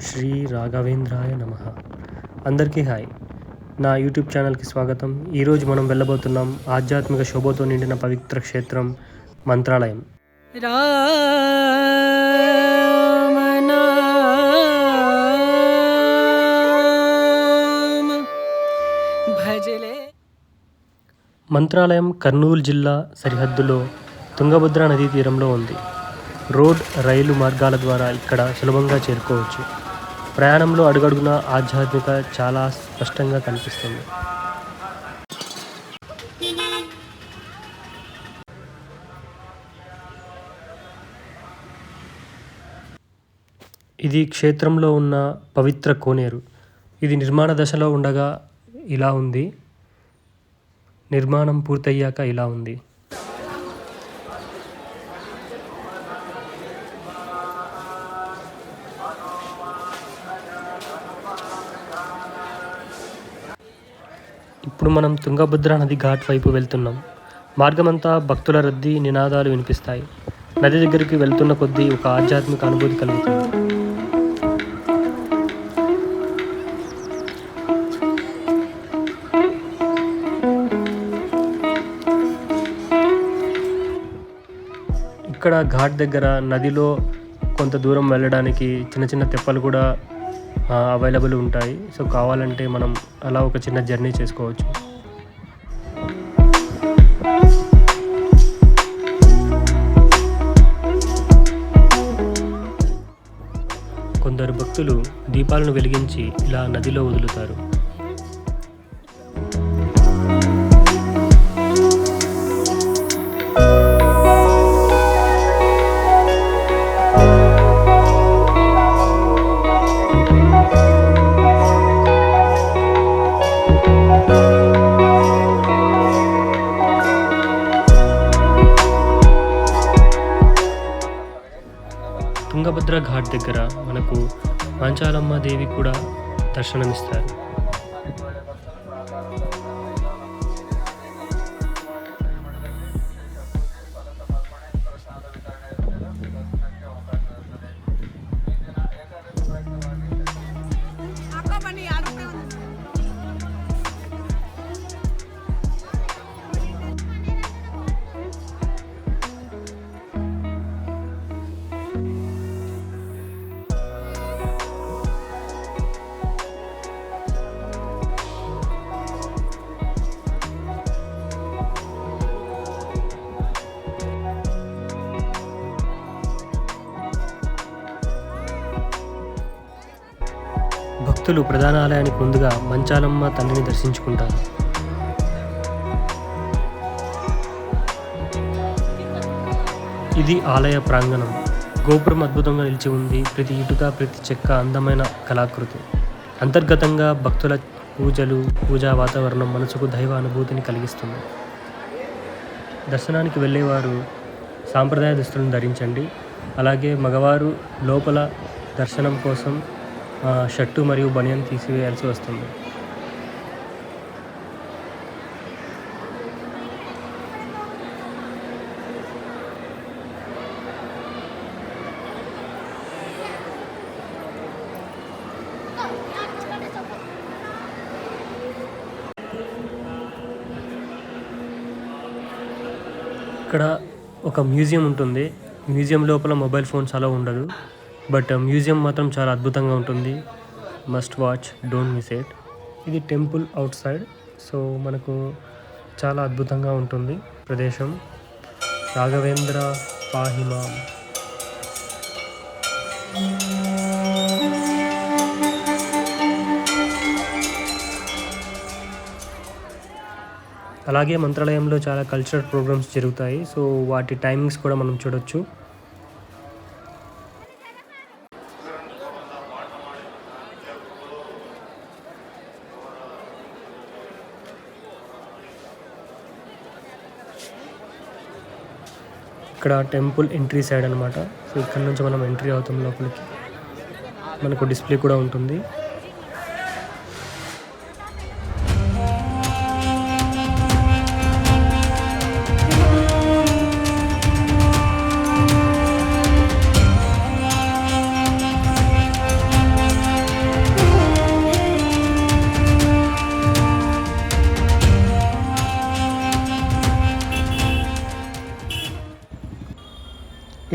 శ్రీ రాఘవేంద్రాయ నమః. అందరికీ హాయ్. నా యూట్యూబ్ ఛానల్కి స్వాగతం. ఈరోజు మనం వెళ్ళబోతున్నాం ఆధ్యాత్మిక శోభతో నిండిన పవిత్ర క్షేత్రం మంత్రాలయం. మంత్రాలయం కర్నూలు జిల్లా సరిహద్దులో తుంగభద్ర నదీ తీరంలో ఉంది. రోడ్, రైలు మార్గాల ద్వారా ఇక్కడ సులభంగా చేరుకోవచ్చు. ప్రయాణంలో అడుగడుగున ఆధ్యాత్మిక చాలా స్పష్టంగా కనిపిస్తుంది. ఇది క్షేత్రంలో ఉన్న పవిత్ర కోనేరు. ఇది నిర్మాణ దశలో ఉండగా ఇలా ఉంది, నిర్మాణం పూర్తయ్యాక ఇలా ఉంది. ఇప్పుడు మనం తుంగభద్ర నది ఘాట్ వైపు వెళ్తున్నాం. మార్గమంతా భక్తుల రద్దీ, నినాదాలు వినిపిస్తాయి. నది దగ్గరికి వెళ్తున్న కొద్దీ ఒక ఆధ్యాత్మిక అనుభూతి కలుగుతుంది. ఇక్కడ ఘాట్ దగ్గర నదిలో కొంత దూరం వెళ్ళడానికి చిన్న చిన్న తెప్పలు కూడా అవైలబుల్ ఉంటాయి. సో కావాలంటే మనం అలా ఒక చిన్న జర్నీ చేసుకోవచ్చు. కొందరు భక్తులు దీపాలను వెలిగించి ఇలా నదిలో వదులుతారు. తుంగభద్ర ఘాట్ దగ్గర మనకు మంచాలమ్మ దేవి కూడా దర్శనమిస్తారు. భక్తులు ప్రధాన ఆలయానికి ముందుగా మంచాలమ్మ తల్లిని దర్శించుకుంటారు. ఇది ఆలయ ప్రాంగణం. గోపురం అద్భుతంగా నిలిచి ఉంది. ప్రతి ఇటుక, ప్రతి చెక్క అందమైన కళాకృతి. అంతర్గతంగా భక్తుల పూజా వాతావరణం మనసుకు దైవ అనుభూతిని కలిగిస్తుంది. దర్శనానికి వెళ్ళేవారు సాంప్రదాయ దుస్తులను ధరించండి. అలాగే మగవారు లోపల దర్శనం కోసం షర్టు మరియు బనియన్ తీసివేయాల్సి వస్తుంది. ఇక్కడ ఒక మ్యూజియం ఉంటుంది. మ్యూజియం లోపల మొబైల్ ఫోన్స్ అలా ఉండదు. బట్ మ్యూజియం మాత్రం చాలా అద్భుతంగా ఉంటుంది. Must watch, don't miss it. ఇది టెంపుల్ అవుట్ సైడ్. సో మనకు చాలా అద్భుతంగా ఉంటుంది ప్రదేశం. రాఘవేంద్ర పాహిమాం. అలాగే మంత్రాలయంలో చాలా కల్చరల్ ప్రోగ్రామ్స్ జరుగుతాయి. సో వాటి టైమింగ్స్ కూడా మనం చూడొచ్చు. ఇక్కడ టెంపుల్ ఎంట్రీ సైడ్ అనమాట. సో ఇక్కడ నుంచి మనం ఎంట్రీ అవుతాం లోపలికి. మనకు డిస్ప్లే కూడా ఉంటుంది.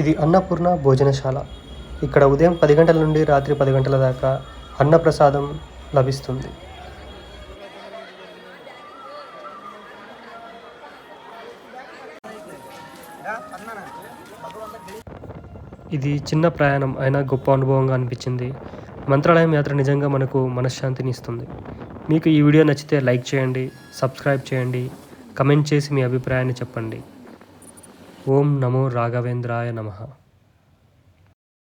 ఇది అన్నపూర్ణ భోజనశాల. ఇక్కడ ఉదయం 10 గంటల నుండి రాత్రి 10 గంటల దాకా అన్నప్రసాదం లభిస్తుంది. ఇది చిన్న ప్రయాణం అయినా గొప్ప అనుభవంగా అనిపించింది. మంత్రాలయం యాత్ర నిజంగా మనకు మనశ్శాంతిని ఇస్తుంది. మీకు ఈ వీడియో నచ్చితే లైక్ చేయండి, సబ్స్క్రైబ్ చేయండి, కమెంట్ చేసి మీ అభిప్రాయాన్ని చెప్పండి. ఓం నమో రాఘవేంద్రాయ నమః.